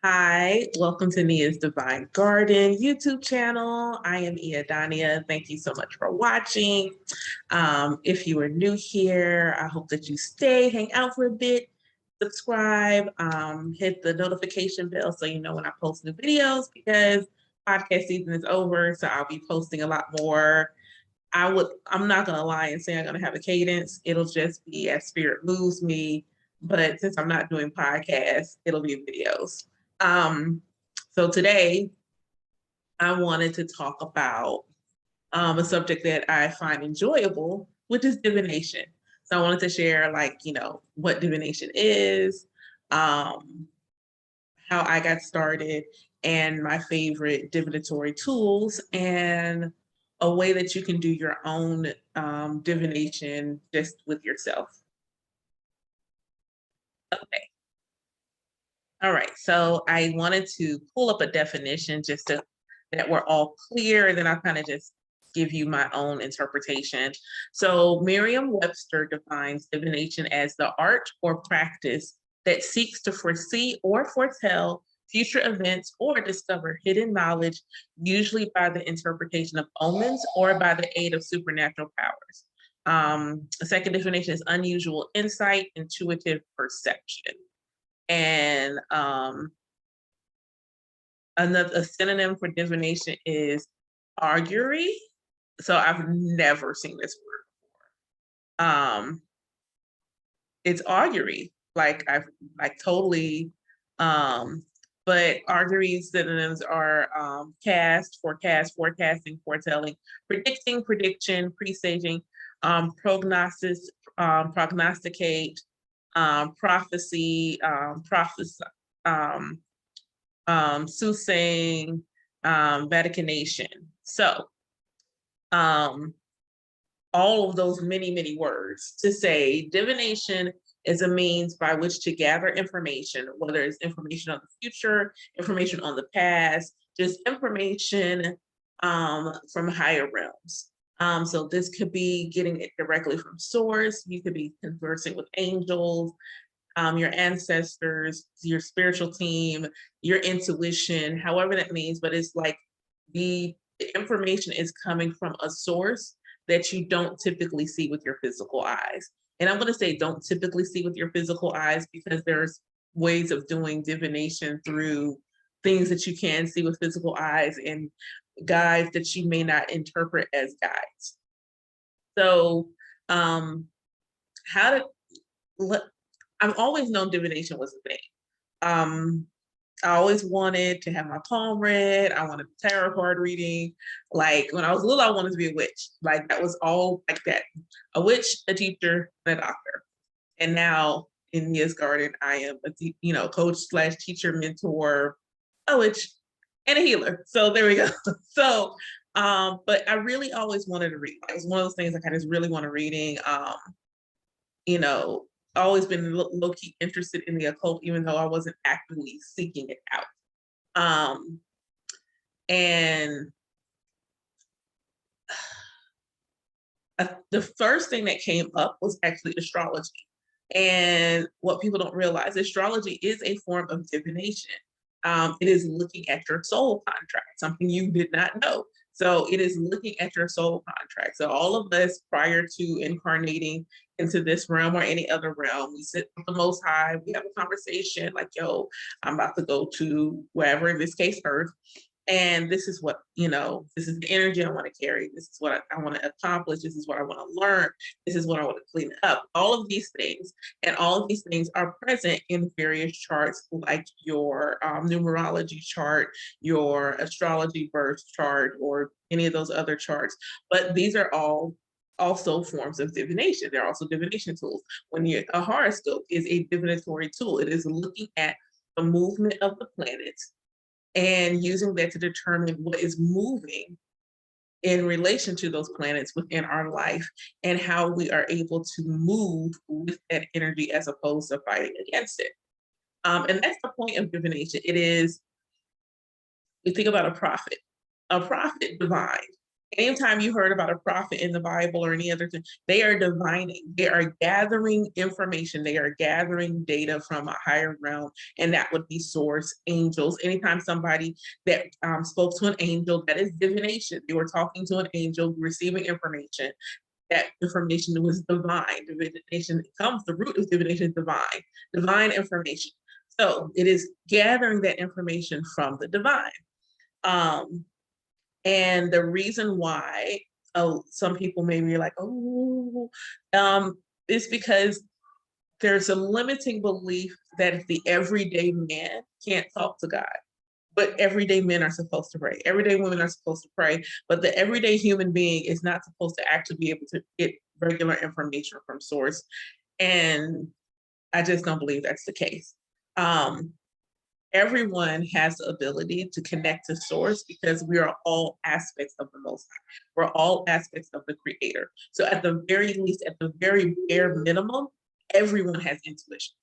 Hi, welcome to Nia's Divine Garden YouTube channel. I am Dania. Thank you so much for watching. If you are new here, I hope that you stay, hang out for a bit, subscribe, hit the notification bell so you know when I post new videos because podcast season is over, so I'll be posting a lot more. I'm not gonna lie and say I'm gonna have a cadence. It'll just be as spirit moves me. But since I'm not doing podcasts, it'll be videos. So today I wanted to talk about a subject that I find enjoyable, which is divination. So I wanted to share what divination is, um, how I got started, and my favorite divinatory tools, and a way that you can do your own divination just with yourself. Okay. All right. So I wanted to pull up a definition just to that we're all clear, and then I'll kind of just give you my own interpretation. So Merriam-Webster defines divination as the art or practice that seeks to foresee or foretell future events or discover hidden knowledge, usually by the interpretation of omens or by the aid of supernatural powers. A second definition is unusual insight, intuitive perception. And a synonym for divination is augury. So I've never seen this word before. It's augury. I've totally. But augury synonyms are forecast, forecasting, foretelling, predicting, prediction, presaging, prognosis, prognosticate, prophecy, soothsaying, vaticination. So all of those many words to say divination is a means by which to gather information, whether it's information on the future, information on the past, just information from higher realms. So this could be getting it directly from source. You could be conversing with angels, your ancestors, your spiritual team, your intuition, however that means, but it's like the information is coming from a source that you don't typically see with your physical eyes. And I'm going to say don't typically see with your physical eyes because there's ways of doing divination through things that you can see with physical eyes and guides that you may not interpret as guides. So I've always known divination was a thing. I always wanted to have my palm read. I wanted a tarot card reading. Like when I was little, I wanted to be a witch. Like that was all like that. A witch, a teacher, and a doctor. And now in Nia's Garden, I am a coach / teacher, mentor, a witch, and a healer. So there we go. So, but I really always wanted to read. It was one of those things like I just really want a reading. Always been low-key interested in the occult, even though I wasn't actively seeking it out. And the first thing that came up was actually astrology. And what people don't realize, astrology is a form of divination. It is looking at your soul contract, something you did not know. So it is looking at your soul contract. So all of us prior to incarnating into this realm or any other realm, we sit with the Most High, we have a conversation like, yo, I'm about to go to wherever, in this case, Earth. And this is what, this is the energy I want to carry. This is what I want to accomplish. This is what I want to learn. This is what I want to clean up. All of these things. And all of these things are present in various charts, like your numerology chart, your astrology birth chart, or any of those other charts. But these are all also forms of divination. They're also divination tools. A horoscope is a divinatory tool. It is looking at the movement of the planets and using that to determine what is moving in relation to those planets within our life and how we are able to move with that energy as opposed to fighting against it. And that's the point of divination. It is, we think about a prophet divine. Anytime you heard about a prophet in the Bible or any other thing, they are divining. They are gathering information. They are gathering data from a higher realm, and that would be source angels. Anytime somebody that spoke to an angel, that is divination. They were talking to an angel, receiving information. That information was divine. Divination comes, the root of divination, divine information. So it is gathering that information from the divine. And the reason why some people may be like, oh, is because there's a limiting belief that the everyday man can't talk to God. But everyday men are supposed to pray. Everyday women are supposed to pray. But the everyday human being is not supposed to actually be able to get regular information from source. And I just don't believe that's the case. Everyone has the ability to connect to source because we are all aspects of the Most High. We're all aspects of the Creator. So at the very least, at the very bare minimum, everyone has intuition.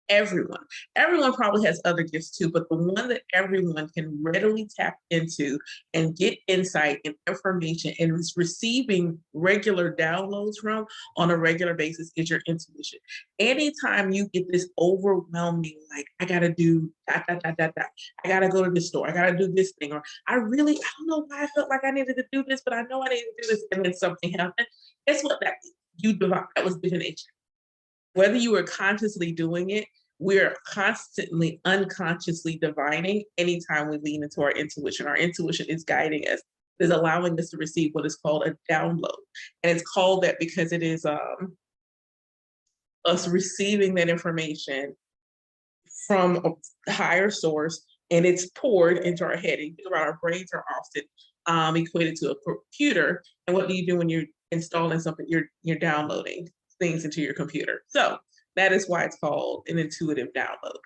Everyone probably has other gifts too, but the one that everyone can readily tap into and get insight and information and is receiving regular downloads from on a regular basis is your intuition. Anytime you get this overwhelming, like, I gotta do that, I gotta go to this store, I gotta do this thing, or I don't know why I felt like I needed to do this, but I know I needed to do this, and then something happened. Guess what? That was divination. Whether you were consciously doing it, we're constantly unconsciously divining anytime we lean into our intuition. Our intuition is guiding us, is allowing us to receive what is called a download. And it's called that because it is us receiving that information from a higher source, and it's poured into our head. And our brains are often equated to a computer. And what do you do when you're installing something? You're downloading things into your computer. So that is why it's called an intuitive download.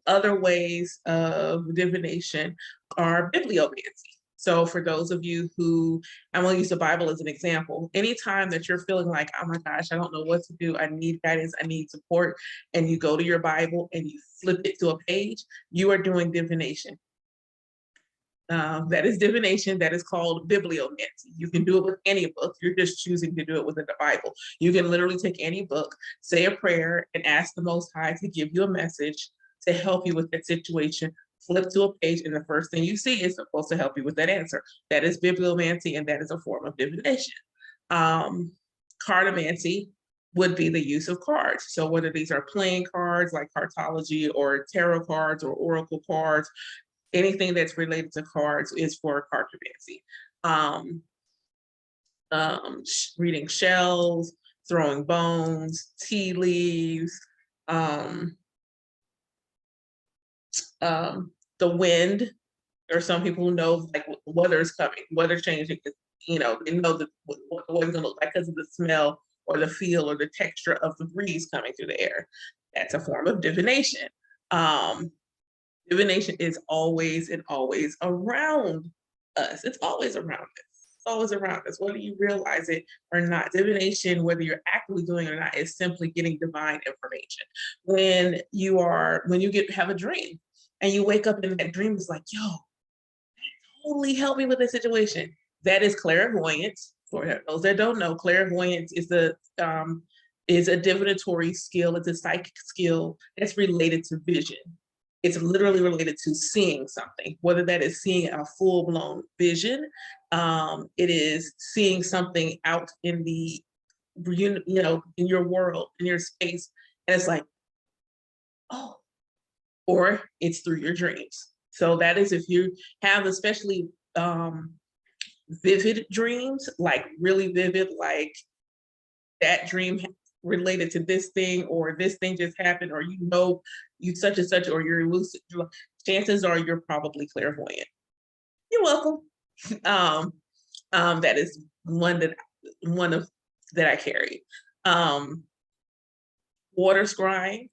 Other ways of divination are bibliomancy. So for those of you who, I'm going to use the Bible as an example, anytime that you're feeling like, oh my gosh, I don't know what to do, I need guidance, I need support, and you go to your Bible and you flip it to a page, you are doing divination. That is divination. That is called bibliomancy. You can do it with any book. You're just choosing to do it within the Bible. You can literally take any book, say a prayer, and ask the Most High to give you a message to help you with that situation. Flip to a page, and the first thing you see is supposed to help you with that answer. That is bibliomancy, and that is a form of divination. Cardamancy would be the use of cards. So whether these are playing cards like cartology or tarot cards or oracle cards, anything that's related to cards is for cartomancy. Reading shells, throwing bones, tea leaves, the wind. There are some people who know like weather is coming, weather changing. They know what the weather's gonna look like because of the smell or the feel or the texture of the breeze coming through the air. That's a form of divination. Divination is always and always around us. It's always around us. It's always around us, whether you realize it or not. Divination, whether you're actively doing it or not, is simply getting divine information. When you have a dream and you wake up and that dream is like, yo, totally help me with this situation. That is clairvoyance. For those that don't know, clairvoyance is a divinatory skill. It's a psychic skill that's related to vision. It's literally related to seeing something, whether that is seeing a full-blown vision, it is seeing something out in the, in your world, in your space, and it's like, oh, or it's through your dreams. So that is if you have especially vivid dreams, like really vivid, like that dream related to this thing, or this thing just happened, or you such and such, or you're lucid, chances are you're probably clairvoyant. You're welcome. That is one that I carry. Water scrying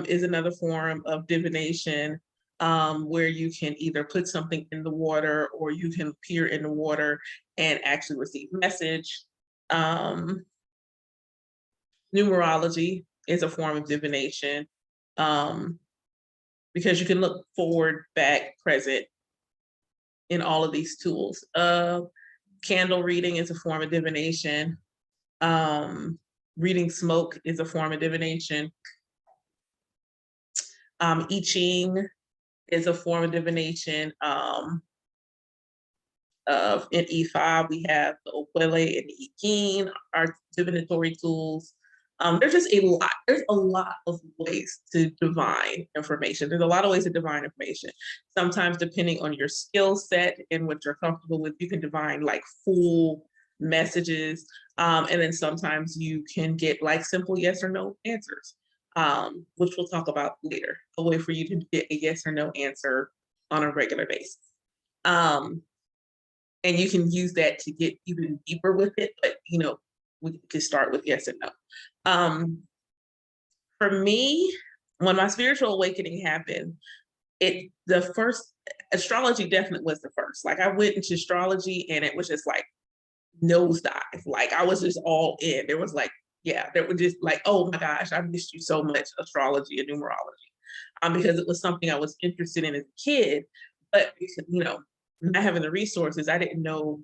is another form of divination, where you can either put something in the water or you can appear in the water and actually receive message. Numerology is a form of divination, because you can look forward, back, present, in all of these tools. Candle reading is a form of divination. Reading smoke is a form of divination. I Ching is a form of divination. In E5, we have the Okwele and the Ikin, our divinatory tools. There's just a lot. There's a lot of ways to divine information. There's a lot of ways to divine information. Sometimes, depending on your skill set and what you're comfortable with, you can divine like full messages. And then sometimes you can get like simple yes or no answers, which we'll talk about later. A way for you to get a yes or no answer on a regular basis. And you can use that to get even deeper with it, but you know, we can start with yes and no. For me, when my spiritual awakening happened, the first astrology definitely was the first. Like I went into astrology and it was just like nosedive. Like I was just all in. There was like, yeah, there were just like, oh my gosh, I missed you so much, astrology and numerology, because it was something I was interested in as a kid, but you know, not having the resources, I didn't know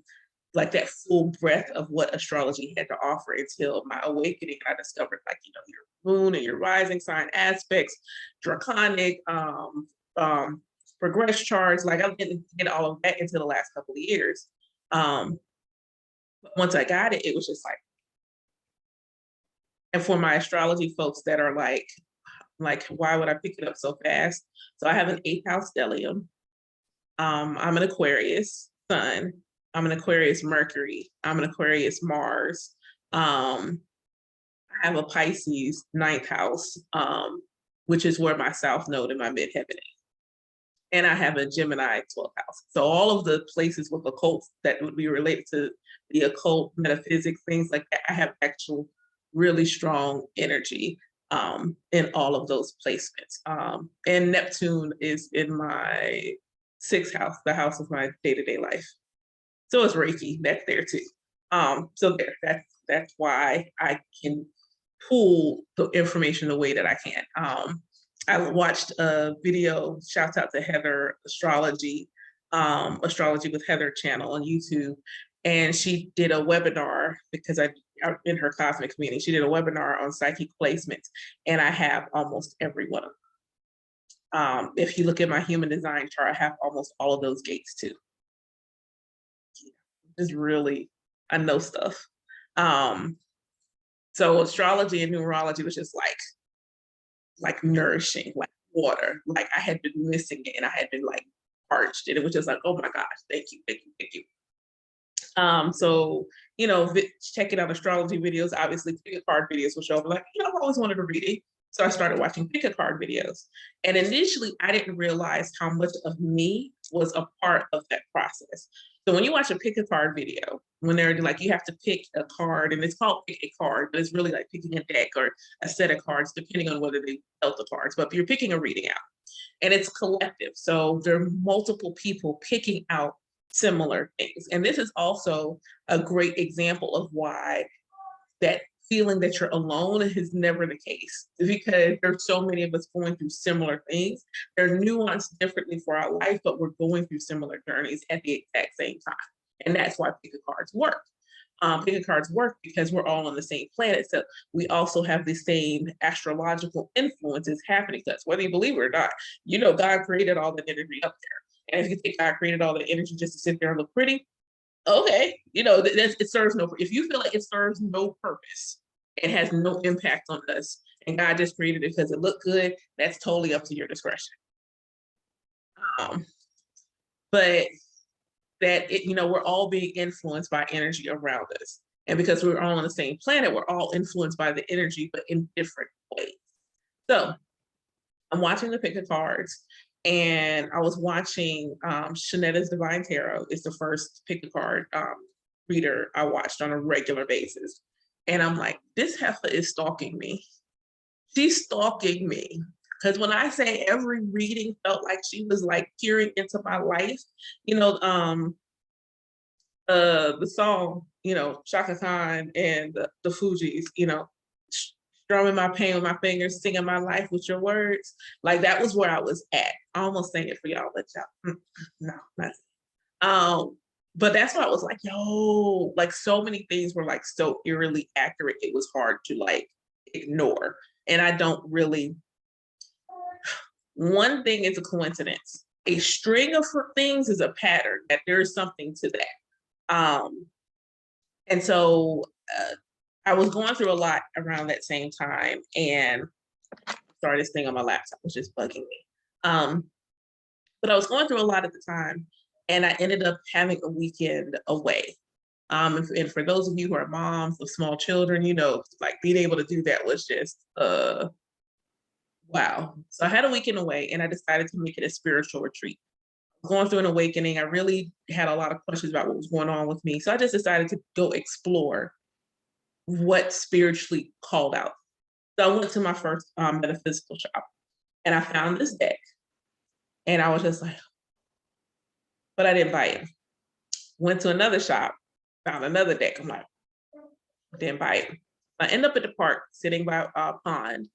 like that full breadth of what astrology had to offer until my awakening. I discovered like, you know, your moon and your rising sign aspects, draconic, progress charts. Like I didn't get all of that until the last couple of years. But once I got it, it was just like, and for my astrology folks that are like, why would I pick it up so fast? So I have an 8th house stellium. I'm an Aquarius sun. I'm an Aquarius Mercury. I'm an Aquarius Mars. I have a Pisces 9th house, which is where my South Node and my midheaven is. And I have a Gemini 12th house. So all of the places with occult that would be related to the occult, metaphysics, things like that, I have actual really strong energy in all of those placements. And Neptune is in my 6th house, the house of my day-to-day life. So it's Reiki, that's there too. So that's why I can pull the information the way that I can. I watched a video, shout out to Heather Astrology, Astrology with Heather channel on YouTube. And she did a webinar because I'm in her cosmic community. She did a webinar on psychic placements, and I have almost every one of them. If you look at my human design chart, I have almost all of those gates too. Just really, I know stuff. So astrology and numerology was just like nourishing, like water. Like I had been missing it and I had been like parched, and it was just like, oh my gosh, thank you, thank you, thank you. So, you know, checking out astrology videos, obviously pick a card videos will show up, like, you know, I've always wanted to read it. So I started watching pick a card videos. And initially I didn't realize how much of me was a part of that process. So when you watch a pick a card video, when they're like, you have to pick a card, and it's called pick a card, but it's really like picking a deck or a set of cards, depending on whether they dealt the cards, but you're picking a reading out. And it's collective. So there are multiple people picking out similar things. And this is also a great example of why that feeling that you're alone is never the case, because there's so many of us going through similar things. They're nuanced differently for our life, but we're going through similar journeys at the exact same time. And that's why pick a cards work. Pick a cards work because we're all on the same planet. So we also have the same astrological influences happening to us, whether you believe it or not. You know, God created all the energy up there. And if you think God created all the energy just to sit there and look pretty, okay, you know, it serves no, if you feel like it serves no purpose, it has no impact on us, and God just created it because it looked good, that's totally up to your discretion. But that, you know, we're all being influenced by energy around us. And because we're all on the same planet, we're all influenced by the energy, but in different ways. So I'm watching the pick of cards, and I was watching Shanetta's Divine Tarot is the first pick a card reader I watched on a regular basis. And I'm like, this heifer is stalking me. She's stalking me. Because when I say every reading felt like she was like peering into my life, you know, the song, you know, Shaka Khan and the Fugees, you know, strumming my pain with my fingers, singing my life with your words. Like that was where I was at. I almost sang it for y'all, but y'all, no, not. But that's why I was like, yo, like so many things were like so eerily accurate. It was hard to like ignore. And I don't really, one thing is a coincidence. A string of things is a pattern, that there's something to that. And so I was going through a lot around that same time, and sorry, this thing on my laptop was just bugging me. But I was going through a lot at the time, and I ended up having a weekend away. And for those of you who are moms of small children, you know, like being able to do that was just wow. So I had a weekend away, and I decided to make it a spiritual retreat. Going through an awakening, I really had a lot of questions about what was going on with me. So I just decided to go explore what spiritually called out. So I went to my first metaphysical shop, and I found this deck, and I was just like, but I didn't buy it. Went to another shop, found another deck. I'm like, didn't buy it. I end up at the park sitting by a pond,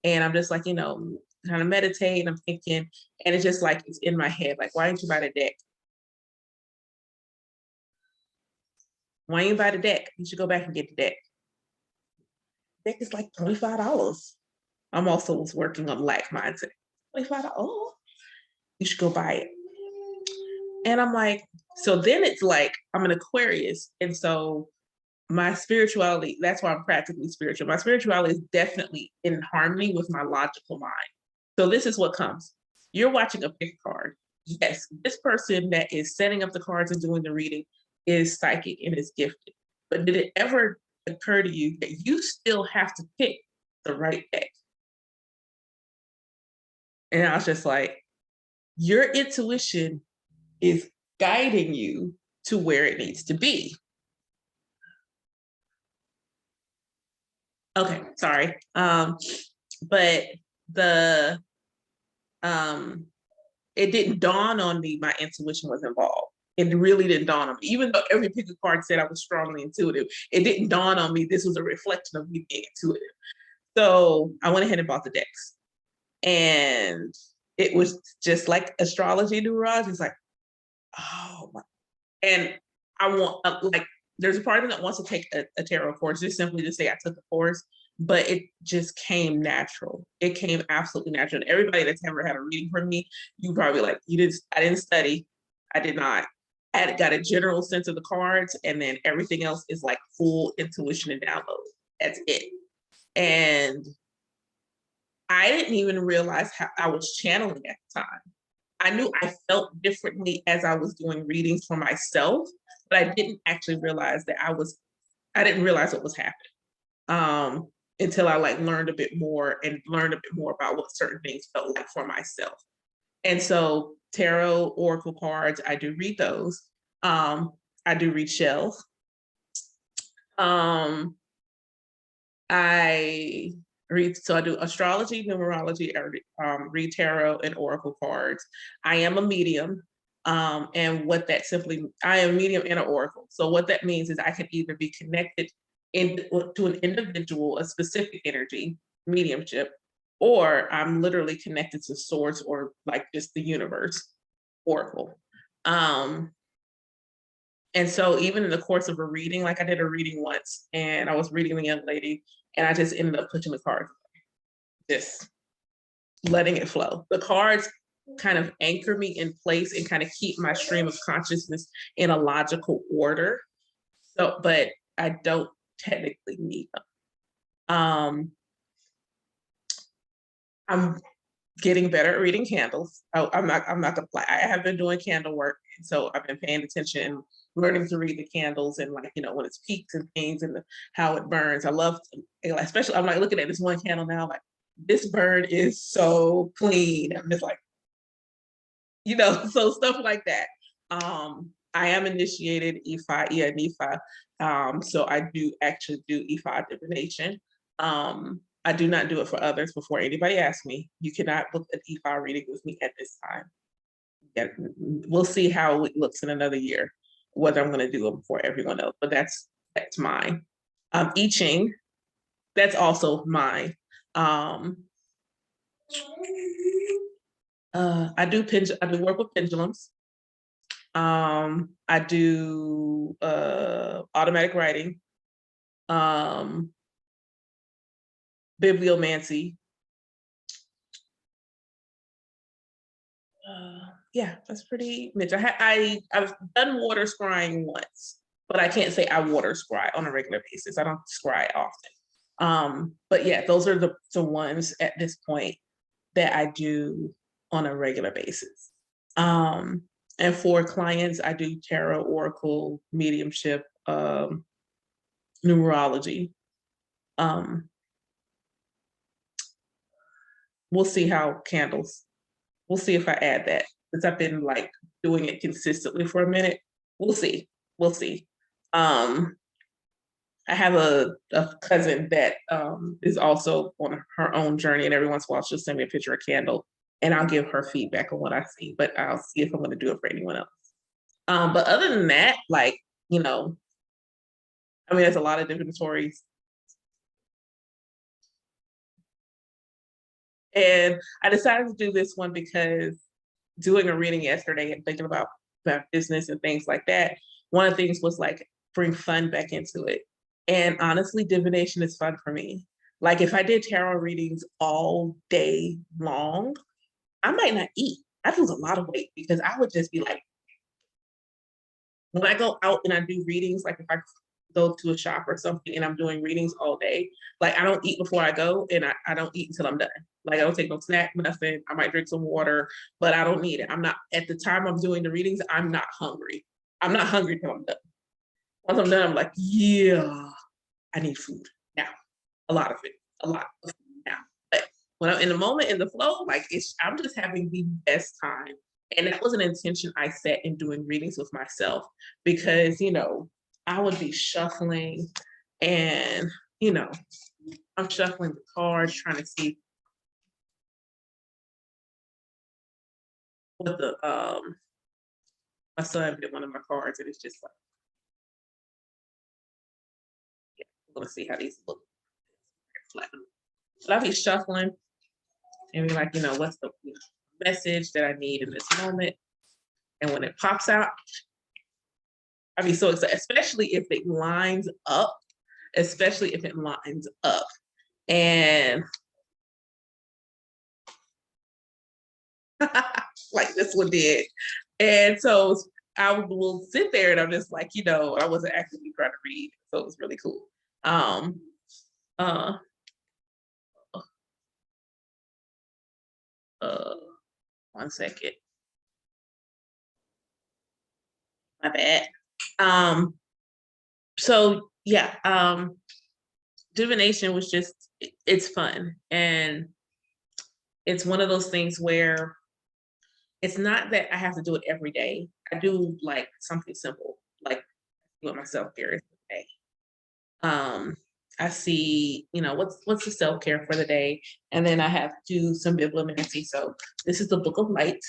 and I'm just like, you know, kind of meditate. I'm thinking, and it's just like it's in my head, like, why didn't you buy the deck? Why didn't you buy the deck? You should go back and get the deck. Deck is like $25. I'm also was working on lack mindset. $25. Oh, you should go buy it. And I'm like, so then it's like I'm an Aquarius, and so my spirituality, that's why I'm practically spiritual. My spirituality is definitely in harmony with my logical mind. So this is what comes. You're watching a pick card. Yes, this person that is setting up the cards and doing the reading is psychic and is gifted. But did it ever occur to you that you still have to pick the right deck? And I was just like, your intuition is guiding you to where it needs to be. Okay, sorry. But the it didn't dawn on me my intuition was involved. It really didn't dawn on me. Even though every pick of card said I was strongly intuitive, it didn't dawn on me this was a reflection of me being intuitive. So I went ahead and bought the decks. And it was just like astrology, numerology. It's like, oh my. And I want, like, there's a part of me that wants to take a tarot course, just simply to say I took a course, but it just came natural. It came absolutely natural. And everybody that's ever had a reading from me, you probably like, I didn't study. I did not. I got a general sense of the cards, and then everything else is like full intuition and download. That's it. And I didn't even realize how I was channeling at the time. I knew I felt differently as I was doing readings for myself, but I didn't actually realize that I didn't realize what was happening until I like learned a bit more about what certain things felt like for myself. And so tarot, oracle cards, I do read those. I do read shells. I do astrology, numerology, read tarot and oracle cards. I am a medium. And what that I am a medium and an oracle. So what that means is I can either be connected to an individual, a specific energy, mediumship, or I'm literally connected to source or like just the universe, oracle. And so even in the course of a reading, like I did a reading once and I was reading the young lady and I just ended up pushing the cards, just letting it flow. The cards kind of anchor me in place and kind of keep my stream of consciousness in a logical order. So, but I don't technically need them. I'm getting better at reading candles. I'm not gonna lie. I have been doing candle work, so I've been paying attention, learning to read the candles, and like, you know, when it's peaks and things and how it burns. I love, especially I'm like looking at this one candle now, like this burn is so clean. I'm just like, you know, so stuff like that. I am initiated EFI, NEFI. So I do actually do EFI divination. I do not do it for others before anybody asks me. You cannot book an EFI reading with me at this time. Yeah, we'll see how it looks in another year, whether I'm going to do it before everyone else, but that's mine. I Ching, that's also mine. I do work with pendulums. I do automatic writing, bibliomancy. Yeah, that's pretty much. I've done water scrying once, but I can't say I water scry on a regular basis. I don't scry often. But yeah, those are the ones at this point that I do on a regular basis. And for clients, I do tarot, oracle, mediumship, numerology. Um, we'll see how candles. We'll see if I add that, because I've been like doing it consistently for a minute. We'll see. We'll see. I have a cousin that is also on her own journey, and every once in a while she'll send me a picture of a candle, and I'll give her feedback on what I see. But I'll see if I'm going to do it for anyone else. But other than that, like, you know, I mean, there's a lot of divinatories, and I decided to do this one because doing a reading yesterday and thinking about business and things like that, one of the things was like bring fun back into it. And honestly, divination is fun for me. Like if I did tarot readings all day long, I might not eat. I'd lose a lot of weight because I would just be like, when I go out and I do readings, like if I go to a shop or something and I'm doing readings all day, like I don't eat before I go, and I don't eat until I'm done. Like I don't take no snack, nothing. I might drink some water, but I don't need it. I'm not, at the time I'm doing the readings, I'm not hungry. I'm not hungry till I'm done. Once I'm done, I'm like, yeah, I need food now. A lot of it, a lot of food now. But when I'm in the moment, in the flow, like I'm just having the best time. And that was an intention I set in doing readings with myself, because, you know, I would be shuffling and, you know, I'm shuffling the cards, trying to see what the my son did one of my cards, and it's just like, yeah, I'm gonna see how these look. But I'll be shuffling and be like, you know, what's the, you know, message that I need in this moment? And when it pops out, I'd be so excited, especially if it lines up, especially if it lines up. And like this one did. And so I will sit there and I'm just like, you know, I wasn't actively trying to read. So it was really cool. Um, uh, uh, 1 second. My bad. Um, so yeah, divination was just, it's fun. And it's one of those things where it's not that I have to do it every day. I do like something simple, like what my self-care is today. Um, I see, you know, what's the self-care for the day, and then I have to do some bibliomancy. So this is the Book of Light.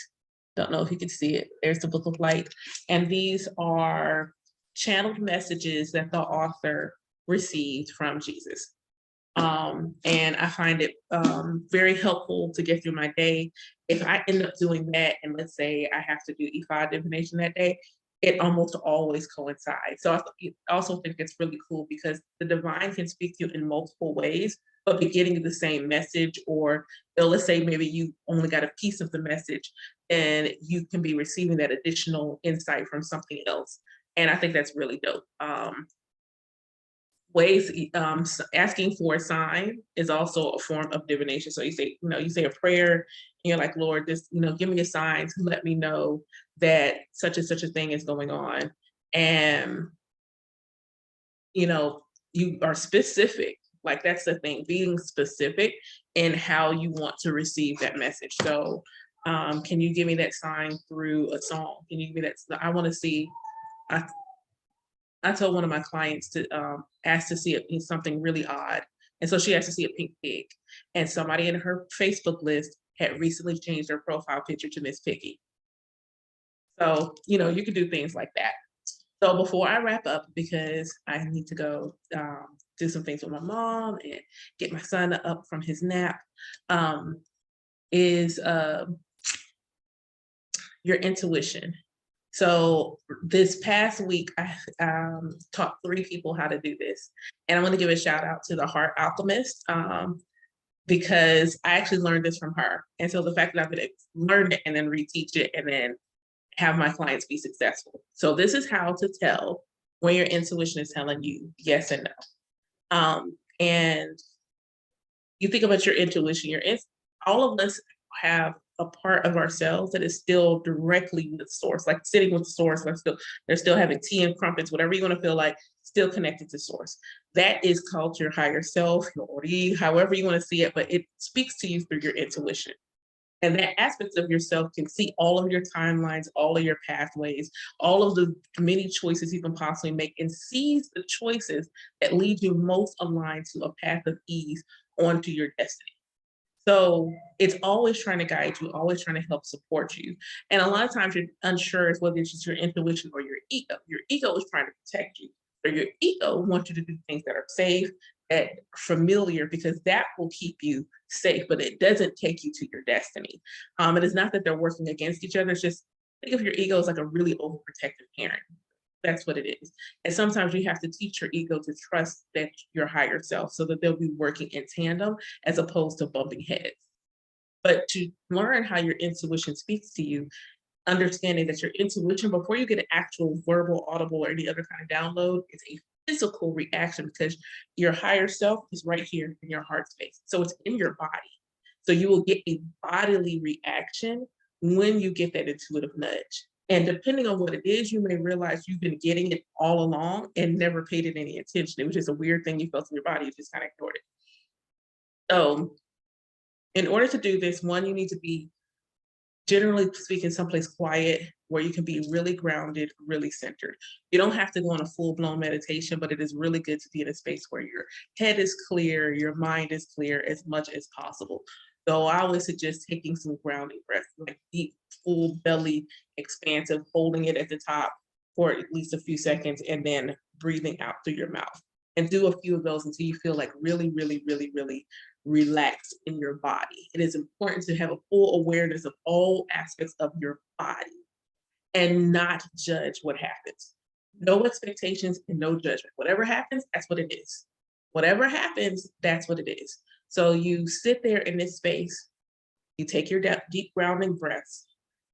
Don't know if you can see it. There's the Book of Light, and these are channeled messages that the author received from Jesus. And I find it very helpful to get through my day. If I end up doing that, and let's say I have to do E5 divination that day, it almost always coincides. So I also think it's really cool because the divine can speak to you in multiple ways, but be getting the same message, or let's say maybe you only got a piece of the message and you can be receiving that additional insight from something else. And I think that's really dope. Ways, asking for a sign is also a form of divination. So you say, you know, you say a prayer and you're like, Lord, just, you know, give me a sign to let me know that such and such a thing is going on. And, you know, you are specific. Like that's the thing, being specific in how you want to receive that message. So can you give me that sign through a song? Can you give me that? I want to see, I told one of my clients to ask to see something really odd. And so she asked to see a pink pig. And somebody in her Facebook list had recently changed their profile picture to Miss Piggy. So, you know, you can do things like that. So before I wrap up, because I need to go do some things with my mom and get my son up from his nap, is your intuition. So this past week, I taught 3 people how to do this. And I want to give a shout out to the Heart Alchemist, because I actually learned this from her. And so the fact that I've been able to learn it and then reteach it and then have my clients be successful. So this is how to tell when your intuition is telling you yes and no. And you think about your intuition, all of us have a part of ourselves that is still directly with source, like sitting with the source, like they're still having tea and crumpets, whatever you want to feel like, still connected to source. That is called your higher self, your ori, however you want to see it, but it speaks to you through your intuition. And that aspect of yourself can see all of your timelines, all of your pathways, all of the many choices you can possibly make, and sees the choices that lead you most aligned to a path of ease onto your destiny. So it's always trying to guide you, always trying to help support you. And a lot of times you're unsure as whether it's just your intuition or your ego. Your ego is trying to protect you. Or your ego wants you to do things that are safe, that familiar, because that will keep you safe, but it doesn't take you to your destiny. It is not that they're working against each other. It's just, think of your ego as like a really overprotective parent. That's what it is. And sometimes you have to teach your ego to trust that your higher self so that they'll be working in tandem as opposed to bumping heads. But to learn how your intuition speaks to you, understanding that your intuition, before you get an actual verbal, audible, or any other kind of download, is a physical reaction because your higher self is right here in your heart space. So it's in your body. So you will get a bodily reaction when you get that intuitive nudge. And depending on what it is, you may realize you've been getting it all along and never paid it any attention. It was just a weird thing you felt in your body, you just kind of ignored it. So in order to do this, one, you need to be, generally speaking, someplace quiet where you can be really grounded, really centered. You don't have to go on a full-blown meditation, but it is really good to be in a space where your head is clear, your mind is clear as much as possible. So I always suggest taking some grounding breaths, like deep, full belly, expansive, holding it at the top for at least a few seconds, and then breathing out through your mouth. And do a few of those until you feel like really, really, really, really relaxed in your body. It is important to have a full awareness of all aspects of your body and not judge what happens. No expectations and no judgment. Whatever happens, that's what it is. Whatever happens, that's what it is. So you sit there in this space, you take your deep grounding breaths,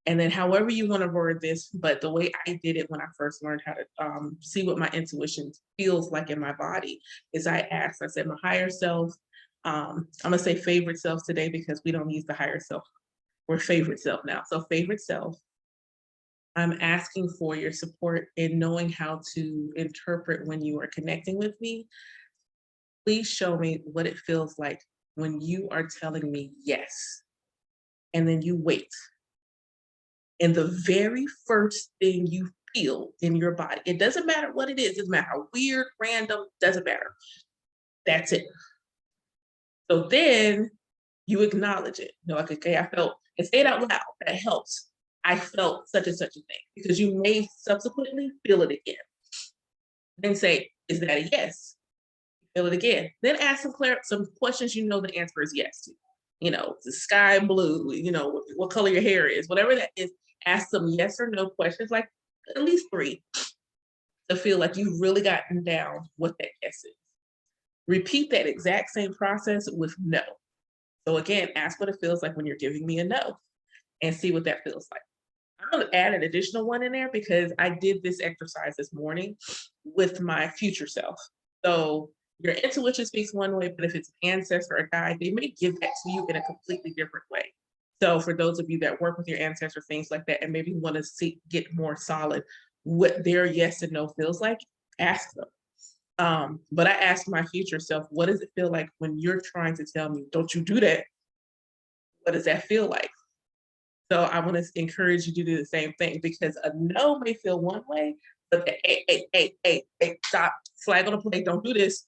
and then however you want to word this, but the way I did it when I first learned how to see what my intuition feels like in my body is I said, my higher self, I'm gonna say favorite self today because we don't use the higher self. We're favorite self now. So favorite self, I'm asking for your support in knowing how to interpret when you are connecting with me. Please show me what it feels like when you are telling me yes, and then you wait. And the very first thing you feel in your body, it doesn't matter what it is, it doesn't matter how weird, random, doesn't matter. That's it. So then you acknowledge it. You know, like, okay, I felt, and say it out loud, that helps. I felt such and such a thing, because you may subsequently feel it again. Then say, is that a yes? Feel it again. Then ask some questions you know the answer is yes to. You know, the sky blue, you know, what color your hair is, whatever that is, ask some yes or no questions, like at least 3, to feel like you've really gotten down what that yes is. Repeat that exact same process with no. So again, ask what it feels like when you're giving me a no and see what that feels like. I'm going to add an additional one in there because I did this exercise this morning with my future self. So your intuition speaks one way, but if it's an ancestor or guide, they may give that to you in a completely different way. So for those of you that work with your ancestors, things like that, and maybe want to get more solid what their yes and no feels like, ask them. But I asked my future self, what does it feel like when you're trying to tell me, don't you do that? What does that feel like? So I want to encourage you to do the same thing, because a no may feel one way, but the hey, stop, flag on the play, don't do this,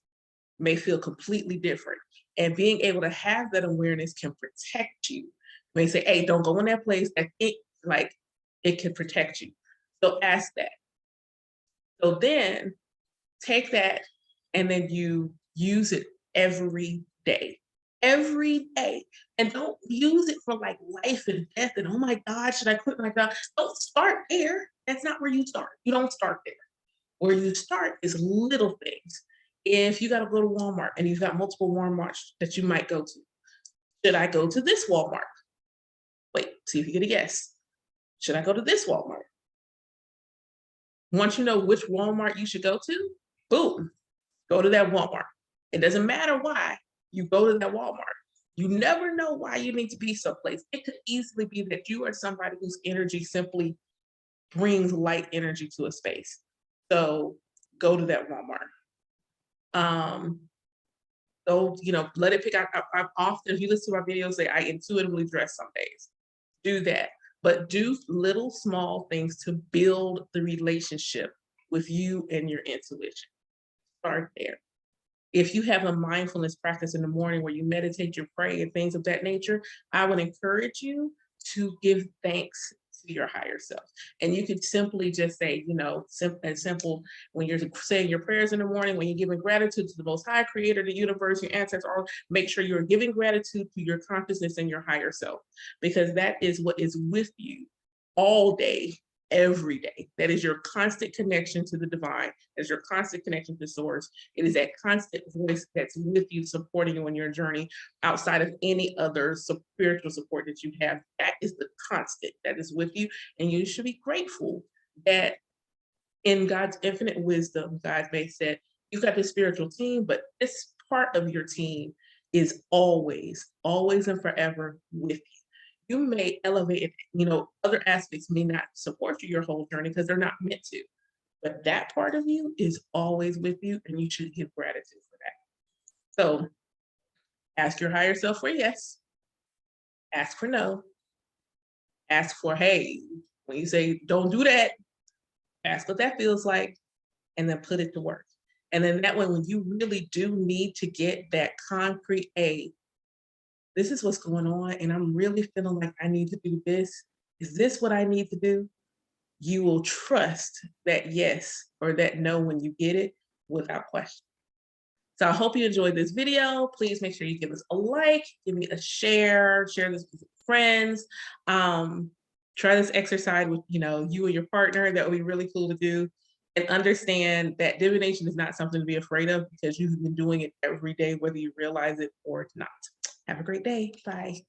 may feel completely different. And being able to have that awareness can protect you. You may say, hey, don't go in that place, that it can protect you. So ask that. So then take that and then you use it every day. Every day. And don't use it for like life and death and oh my God, should I quit my job? Don't start there. That's not where you start. You don't start there. Where you start is little things. If you got to go to Walmart and you've got multiple Walmarts that you might go to, should I go to this Walmart? Wait, see if you get a guess. Should I go to this Walmart? Once you know which Walmart you should go to, boom, go to that Walmart. It doesn't matter why, you go to that Walmart. You never know why you need to be someplace. It could easily be that you are somebody whose energy simply brings light energy to a space. So go to that Walmart. Go, let it pick out. I often, if you listen to my videos, say I intuitively dress some days. Do that. But do little small things to build the relationship with you and your intuition. Start there. If you have a mindfulness practice in the morning where you meditate, you pray, and things of that nature, I would encourage you to give thanks to your higher self. And you could simply just say, simple, when you're saying your prayers in the morning, when you're giving gratitude to the Most High Creator, the universe, your ancestors, or make sure you're giving gratitude to your consciousness and your higher self, because that is what is with you all day, every day. That is your constant connection to the divine. That is your constant connection to source. It is that constant voice that's with you, supporting you on your journey outside of any other spiritual support that you have. That is the constant that is with you. And you should be grateful that in God's infinite wisdom, God may say, you've got this spiritual team, but this part of your team is always, always and forever with you. You may elevate, other aspects may not support you your whole journey because they're not meant to. But that part of you is always with you, and you should give gratitude for that. So ask your higher self for yes. Ask for no. Ask for, hey, when you say don't do that, ask what that feels like, and then put it to work. And then that way, when you really do need to get that concrete this is what's going on, and I'm really feeling like I need to do this. Is this what I need to do? You will trust that yes or that no when you get it without question. So I hope you enjoyed this video. Please make sure you give us a like, give me a share this with friends. Try this exercise with you and your partner. That would be really cool to do. And understand that divination is not something to be afraid of because you've been doing it every day, whether you realize it or not. Have a great day. Bye.